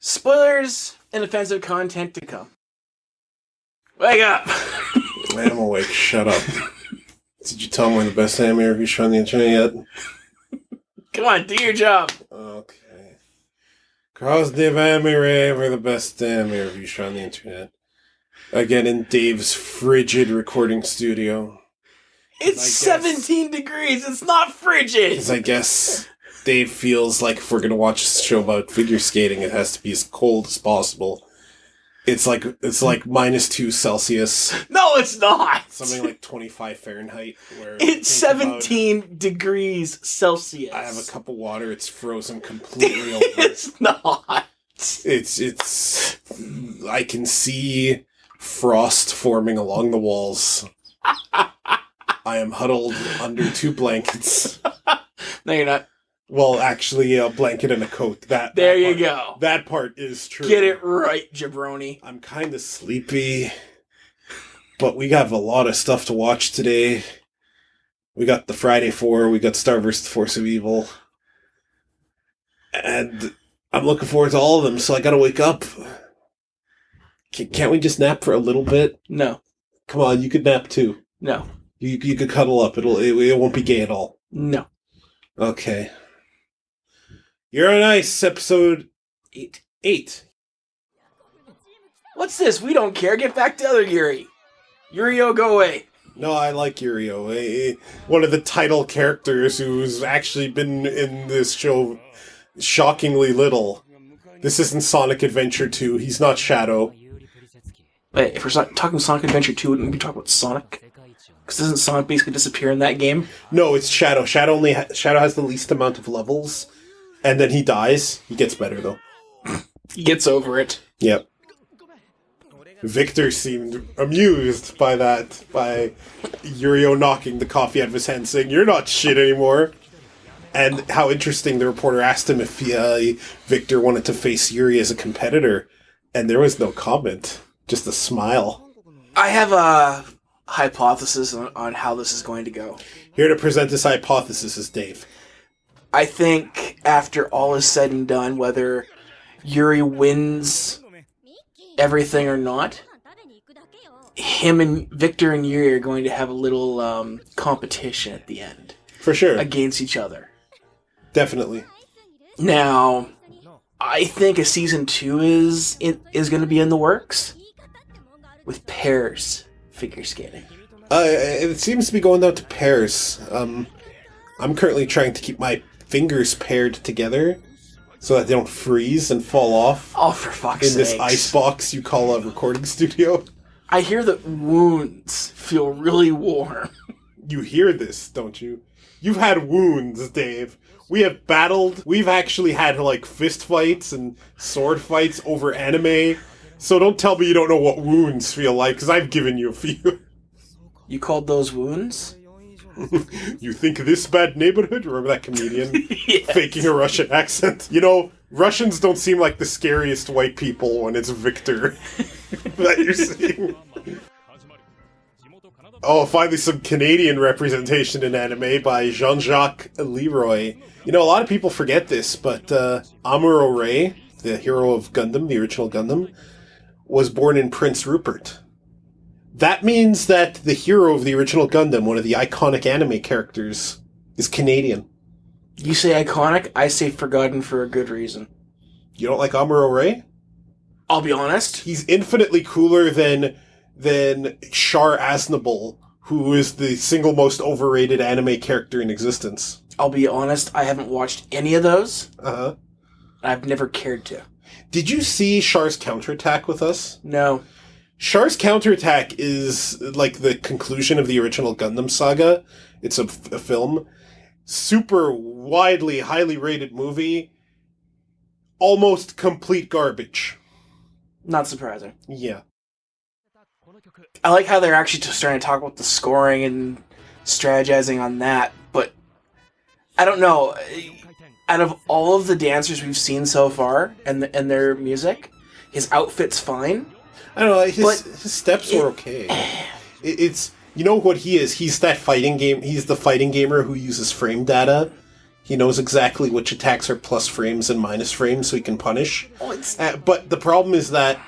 Spoilers and offensive content to come. Wake up! I'm awake. Shut up. Did you tell me we're the best anime review show on the internet yet? Come on, do your job. Okay. Cross-Div Anime Rave, we're the best anime review show on the internet. Again, in Dave's frigid recording studio. It's 17 degrees. It's not frigid. Because I guess Dave feels like if we're going to watch a show about figure skating, it has to be as cold as possible. It's like -2 Celsius. No, it's not. Something like 25 Fahrenheit. Where it's 17 degrees Celsius. I have a cup of water. It's frozen completely over. It's not. It's. I can see frost forming along the walls. I am huddled under 2 blankets. No, you're not. Well, actually, a blanket and a coat. There you go. That part is true. Get it right, jabroni. I'm kind of sleepy, but we have a lot of stuff to watch today. We got the Friday 4, we got Star vs. the Force of Evil, and I'm looking forward to all of them, so I gotta wake up. Can't we just nap for a little bit? No. Come on, you could nap too. No. You could cuddle up. It won't be gay at all. No. Okay. Yuri On Ice, episode 8. What's this? We don't care. Get back to other Yuri. Yurio, go away. No, I like Yurio. One of the title characters who's actually been in this show shockingly little. This isn't Sonic Adventure 2. He's not Shadow. Wait, if we're talking Sonic Adventure 2, wouldn't we talk about Sonic? Because doesn't Sonic basically disappear in that game? No, it's Shadow. Shadow has the least amount of levels, and then he dies. He gets better, though. He gets over it. Yep. Victor seemed amused by that, by Yurio knocking the coffee out of his hand, saying, "You're not shit anymore." And how interesting, the reporter asked him if Victor wanted to face Yuri as a competitor, and there was no comment, just a smile. I have a hypothesis on how this is going to go. Here to present this hypothesis is Dave. I think after all is said and done, whether Yuri wins everything or not, him and Victor and Yuri are going to have a little competition at the end. For sure. Against each other. Definitely. Now, I think a season 2 is going to be in the works with pairs figure skating. It seems to be going down to pairs. I'm currently trying to keep my fingers paired together so that they don't freeze and fall off. Oh, for fuck's sake. In this ice box you call a recording studio. I hear that wounds feel really warm. You hear this, don't you? You've had wounds, Dave. We have battled. We've actually had, fist fights and sword fights over anime. So don't tell me you don't know what wounds feel like, because I've given you a few. You called those wounds? You think this bad neighborhood? Remember that comedian? Yes. Faking a Russian accent? You know, Russians don't seem like the scariest white people when it's Victor that you're seeing. Oh, finally some Canadian representation in anime by Jacques Leroy. You know, a lot of people forget this, but Amuro Ray, the hero of Gundam, the original Gundam, was born in Prince Rupert. That means that the hero of the original Gundam, one of the iconic anime characters, is Canadian. You say iconic, I say forgotten for a good reason. You don't like Amuro Ray? I'll be honest. He's infinitely cooler than Char Aznable, who is the single most overrated anime character in existence. I'll be honest, I haven't watched any of those. Uh-huh. I've never cared to. Did you see Char's counterattack with us? No. Char's counterattack is like the conclusion of the original Gundam saga. It's a film. Super widely, highly rated movie. Almost complete garbage. Not surprising. Yeah. I like how they're actually just starting to talk about the scoring and strategizing on that, but I don't know. Out of all of the dancers we've seen so far and their music, his outfit's fine. I don't know, his steps were okay. It's, you know what he is? He's that fighting game, he's the fighting gamer who uses frame data He knows exactly which attacks are plus frames and minus frames, so he can punish. Oh, But the problem is that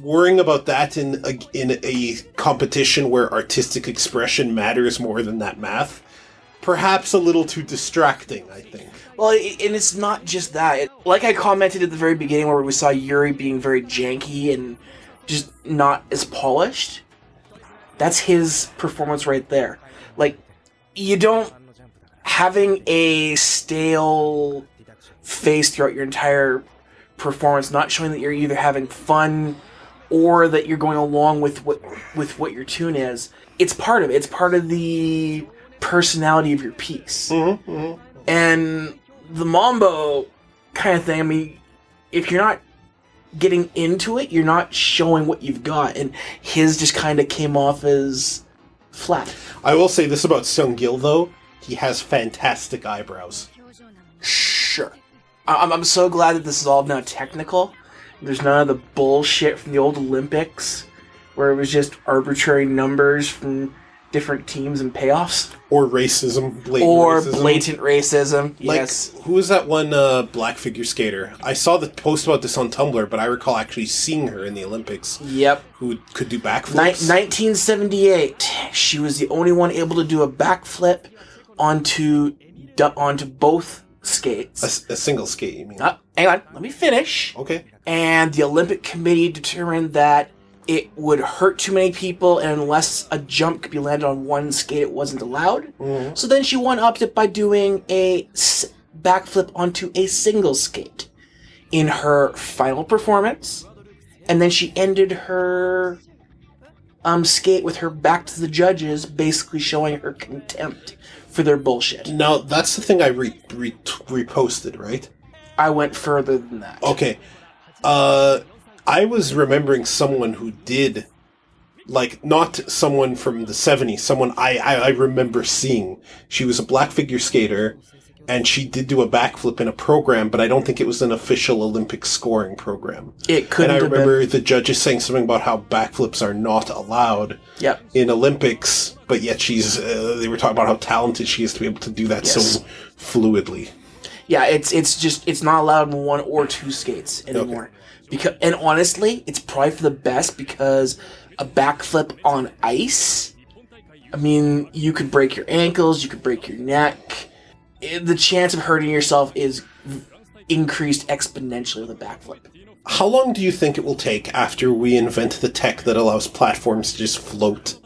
worrying about that in a competition where artistic expression matters more than that math, perhaps a little too distracting, I think. Well, and it's not just that. Like I commented at the very beginning where we saw Yuri being very janky and just not as polished. That's his performance right there. Like, you don't... Having a stale face throughout your entire performance, not showing that you're either having fun or that you're going along with what your tune is, it's part of it. It's part of the personality of your piece. Mm-hmm, mm-hmm. And the Mambo kind of thing, I mean, if you're not getting into it, you're not showing what you've got, and his just kind of came off as flat. I will say this about Seung-gil, though. He has fantastic eyebrows. Sure. I'm so glad that this is all now technical. There's none of the bullshit from the old Olympics, where it was just arbitrary numbers from different teams and payoffs. Or racism. Blatant racism. Like, yes. who was that one black figure skater? I saw the post about this on Tumblr, but I recall actually seeing her in the Olympics. Yep. Who could do backflips. 1978. She was the only one able to do a backflip onto both skates. A single skate, you mean? Hang on, let me finish. Okay. And the Olympic Committee determined that it would hurt too many people, and unless a jump could be landed on one skate, it wasn't allowed. Mm-hmm. So then she one-upped it by doing a backflip onto a single skate in her final performance. And then she ended her skate with her back to the judges, basically showing her contempt for their bullshit. Now, that's the thing I reposted, right? I went further than that. Okay. I was remembering someone who did, like, not someone from the 70s, someone I remember seeing. She was a black figure skater, and she did do a backflip in a program, but I don't think it was an official Olympic scoring program. It couldn't have been. And I remember the judges saying something about how backflips are not allowed in Olympics, but yet they were talking about how talented she is to be able to do that so fluidly. Yeah, it's not allowed in one or two skates anymore. Okay. And honestly, it's probably for the best, because a backflip on ice, I mean, you could break your ankles, you could break your neck. The chance of hurting yourself is increased exponentially with a backflip. How long do you think it will take after we invent the tech that allows platforms to just float?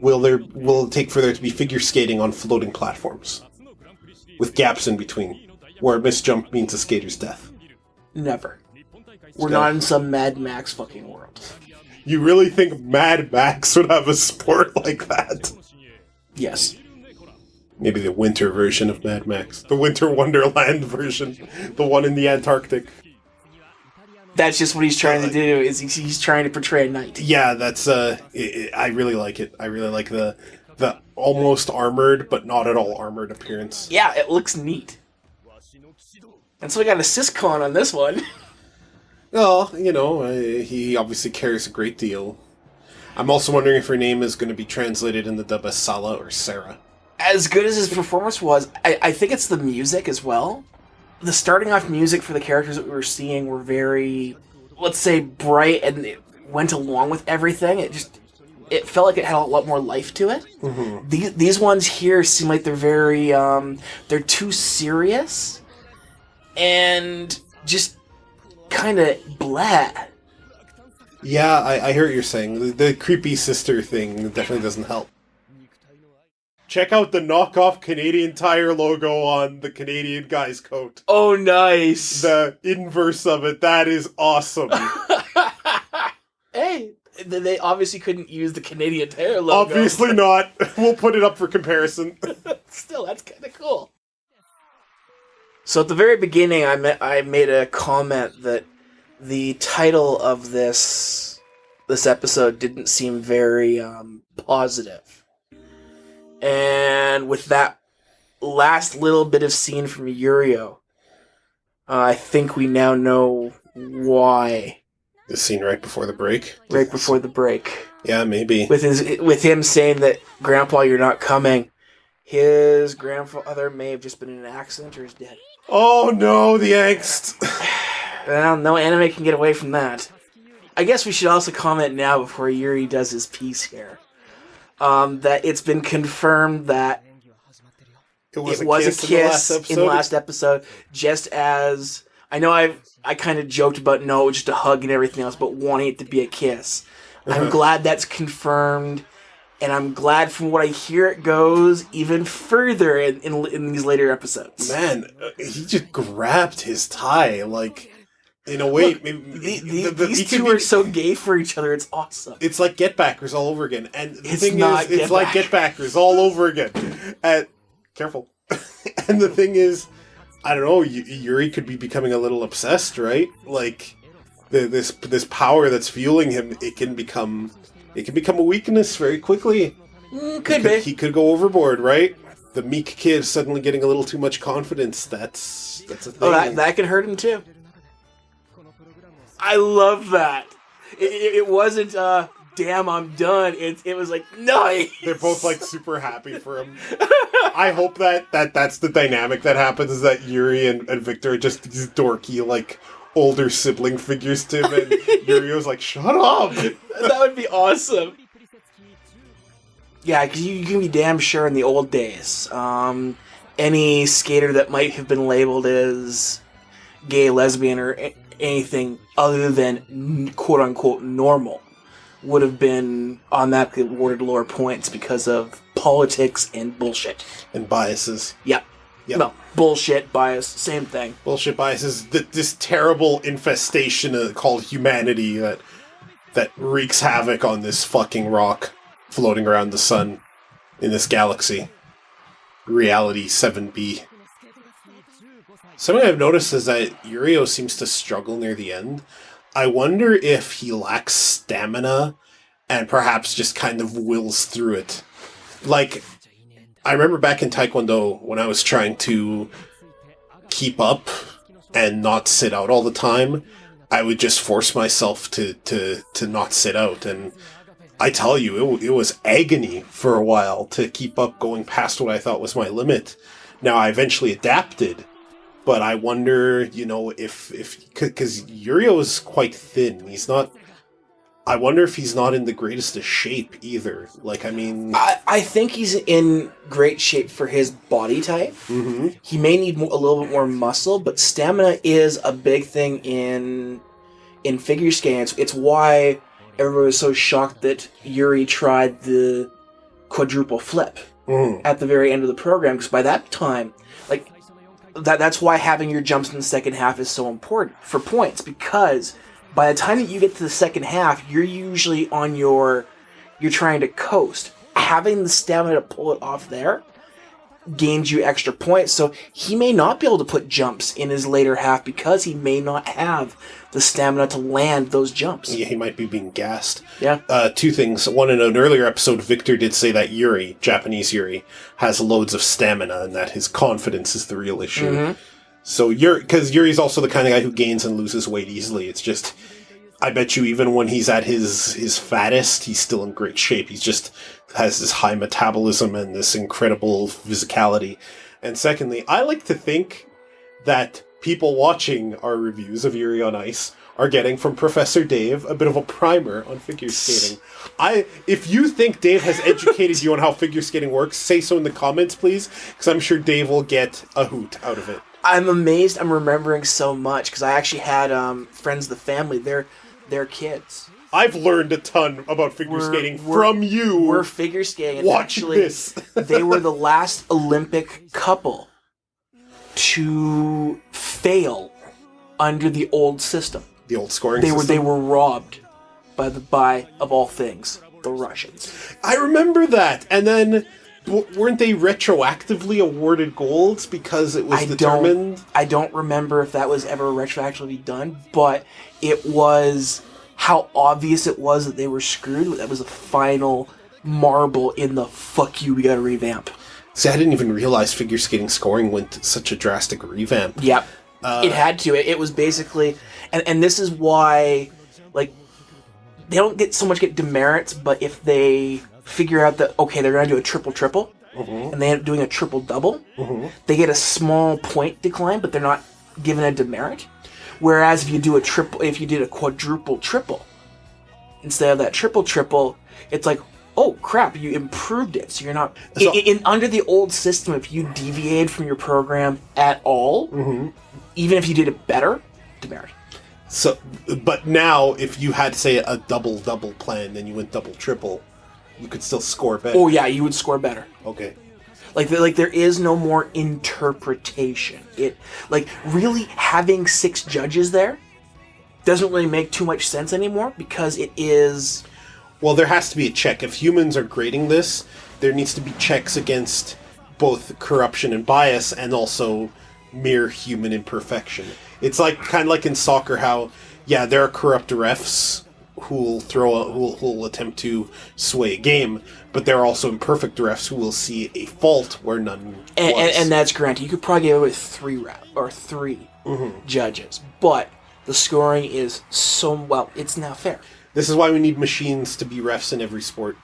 Will it take for there to be figure skating on floating platforms? With gaps in between, where a misjump means a skater's death? Never. We're not in some Mad Max fucking world. You really think Mad Max would have a sport like that? Yes. Maybe the winter version of Mad Max. The Winter Wonderland version. The one in the Antarctic. That's just what he's trying to do, is he's trying to portray a knight. Yeah, that's, I really like it. I really like the almost armored, but not at all armored appearance. Yeah, it looks neat. And so we got a syscon on this one. Well, he obviously cares a great deal. I'm also wondering if her name is going to be translated in the dub as Sala or Sarah. As good as his performance was, I think it's the music as well. The starting off music for the characters that we were seeing were very, let's say, bright, and it went along with everything. It felt like it had a lot more life to it. Mm-hmm. These ones here seem like they're very, they're too serious, and just kind of blah. Yeah, I hear what you're saying. The creepy sister thing definitely doesn't help. Check out the knockoff Canadian Tire logo on the Canadian guy's coat. Oh, nice. The inverse of it. That is awesome. Hey, they obviously couldn't use the Canadian Tire logo. Obviously not. We'll put it up for comparison. Still, that's kind of cool. So at the very beginning, I made a comment that the title of this episode didn't seem very positive. And with that last little bit of scene from Yurio, I think we now know why. The scene right before the break? Right before the break. Yeah, maybe. With him saying that, Grandpa, you're not coming. His grandfather may have just been in an accident or is dead. Oh no, the angst. Well, no anime can get away from that. I guess we should also comment now before Yuri does his piece here. That it's been confirmed that it was a kiss in the last episode. Just as I know, I kind of joked about no, just a hug and everything else, but wanting it to be a kiss. I'm glad that's confirmed, and I'm glad from what I hear it goes even further in these later episodes. Man, he just grabbed his tie like. In a way, look, these two are so gay for each other. It's awesome. It's like Get Backers all over again, and the thing is, it's like Get Backers all over again. Careful. And the thing is, I don't know. Yuri could be becoming a little obsessed, right? Like this power that's fueling him, it can become a weakness very quickly. Could be. He could go overboard, right? The meek kid suddenly getting a little too much confidence. That's a thing. Oh, that can hurt him too. I love that. It wasn't, damn, I'm done. It was like, nice. They're both like super happy for him. I hope that's the dynamic that happens, is that Yuri and Victor are just these dorky, like, older sibling figures to him, and Yurio's like, shut up! That would be awesome. Yeah, because you can be damn sure in the old days, any skater that might have been labeled as gay, lesbian, or anything other than quote-unquote normal would have been automatically awarded lower points because of politics and bullshit. And biases. Yep. No, bullshit, bias, same thing. Bullshit, biases, this terrible infestation called humanity that wreaks havoc on this fucking rock floating around the sun in this galaxy. Reality 7B. Something I've noticed is that Yurio seems to struggle near the end. I wonder if he lacks stamina and perhaps just kind of wills through it. Like, I remember back in Taekwondo when I was trying to keep up and not sit out all the time, I would just force myself to not sit out. And I tell you, it was agony for a while to keep up going past what I thought was my limit. Now, I eventually adapted. But I wonder, if because Yurio is quite thin. I wonder if he's not in the greatest of shape either. Like, I mean, I think he's in great shape for his body type. Mm-hmm. He may need a little bit more muscle, but stamina is a big thing in figure skating. It's why everybody was so shocked that Yuri tried the quadruple flip at the very end of the program, because by that time, like. That's why having your jumps in the second half is so important for points, because by the time that you get to the second half, you're usually you're trying to coast. Having the stamina to pull it off there gains you extra points, so he may not be able to put jumps in his later half because he may not have the stamina to land those jumps. Yeah, he might be being gassed. Yeah. Two things. One, in an earlier episode, Victor did say that Yuri, Japanese Yuri, has loads of stamina and that his confidence is the real issue. Mm-hmm. So because Yuri's also the kind of guy who gains and loses weight easily. It's just, I bet you even when he's at his fattest, he's still in great shape. He's just has this high metabolism and this incredible physicality. And secondly, I like to think that people watching our reviews of Yuri on Ice are getting from Professor Dave a bit of a primer on figure skating. If you think Dave has educated you on how figure skating works, say so in the comments, please, because I'm sure Dave will get a hoot out of it. I'm amazed I'm remembering so much, because I actually had friends of the family, they're kids. I've learned a ton about figure skating from you. We're figure skating. And watching this. They were the last Olympic couple to fail under the old system. The old scoring system? They were robbed by of all things, the Russians. I remember that. And then, weren't they retroactively awarded golds because it was determined? I don't remember if that was ever retroactively done, but it was how obvious it was that they were screwed. That was the final marble in the fuck you, we gotta revamp. See, I didn't even realize figure skating scoring went such a drastic revamp. Yep. It had to. It was basically... And this is why, like, they don't get demerits, but if they figure out that, okay, they're going to do a triple-triple, and they end up doing a triple-double, Mm-hmm. they get a small point decline, but they're not given a demerit. Whereas if you did a quadruple triple, instead of that triple, it's like, oh crap, you improved it. So you're not under the old system. If you deviated from your program at all, even if you did it better, demerit. So, but now if you had, say, a double plan, then you went double-triple, you could still score better. Oh yeah, you would score better. Okay. Like there is no more interpretation. Really having 6 judges there doesn't really make too much sense anymore because it is. Well, there has to be a check. If humans are grading this, there needs to be checks against both corruption and bias, and also mere human imperfection. It's kind of like in soccer, how there are corrupt refs who'll attempt to sway a game, but there are also imperfect refs who will see a fault where none was. And that's granted. You could probably get away with 3 judges, but the scoring is it's not fair. This is why we need machines to be refs in every sport.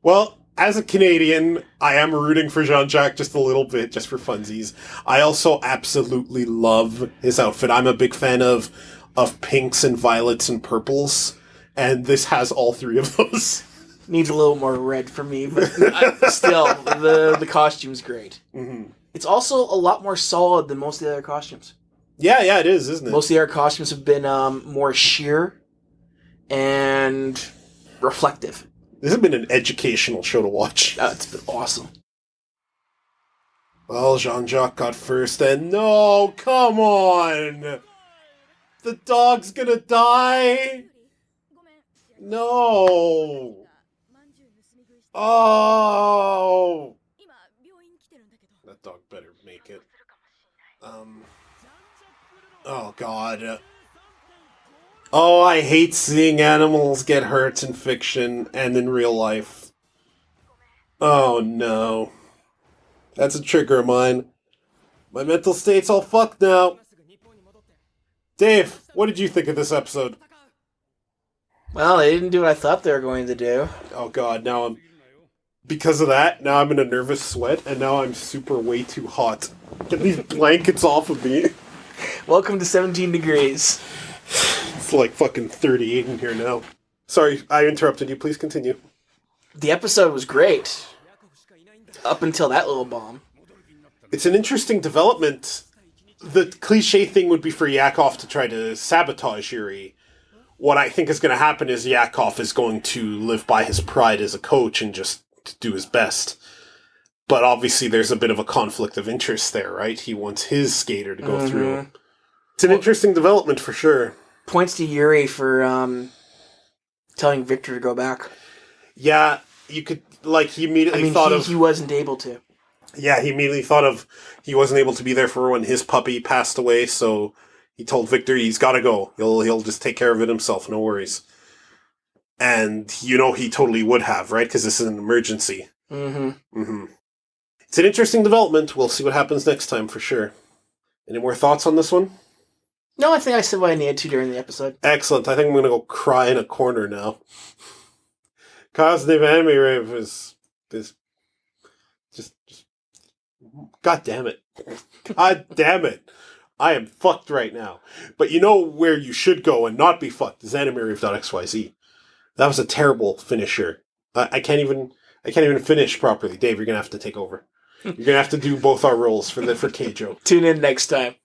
Well, as a Canadian, I am rooting for Jean-Jacques just a little bit, just for funsies. I also absolutely love his outfit. I'm a big fan of pinks and violets and purples, and this has all 3 of those. Needs a little more red for me, but still, the costume's great. Mm-hmm. It's also a lot more solid than most of the other costumes. Yeah, it is, isn't it? Most of the other costumes have been more sheer and reflective. This has been an educational show to watch. It's been awesome. Well, Jean-Jacques got first, and no, come on! The dog's gonna die! No! Oh! That dog better make it. Oh, God. Oh, I hate seeing animals get hurt in fiction and in real life. Oh, no. That's a trigger of mine. My mental state's all fucked now. Dave, what did you think of this episode? Well, they didn't do what I thought they were going to do. Oh, God, because of that, now I'm in a nervous sweat, and now I'm super way too hot. Get these blankets off of me. Welcome to 17 degrees. It's like fucking 38 in here now. Sorry, I interrupted you. Please continue. The episode was great. Up until that little bomb. It's an interesting development. The cliche thing would be for Yakov to try to sabotage Yuri. What I think is going to happen is Yakov is going to live by his pride as a coach and just do his best. But obviously there's a bit of a conflict of interest there, right? He wants his skater to go through. It's an interesting development for sure. Points to Yuri for telling Victor to go back. Yeah, you could, he immediately thought he wasn't able to. Yeah, he immediately thought of, he wasn't able to be there for when his puppy passed away, so he told Victor he's gotta go. He'll just take care of it himself, no worries. And, he totally would have, right? Because this is an emergency. It's an interesting development. We'll see what happens next time, for sure. Any more thoughts on this one? No, I think I said what I needed to during the episode. Excellent. I think I'm going to go cry in a corner now. Cosmic Anime Rave is just... God damn it. God damn it. I am fucked right now. But you know where you should go and not be fucked is animerave.xyz. That was a terrible finisher. I can't even finish properly. Dave, you're going to have to take over. You're going to have to do both our roles for Keijo. Tune in next time.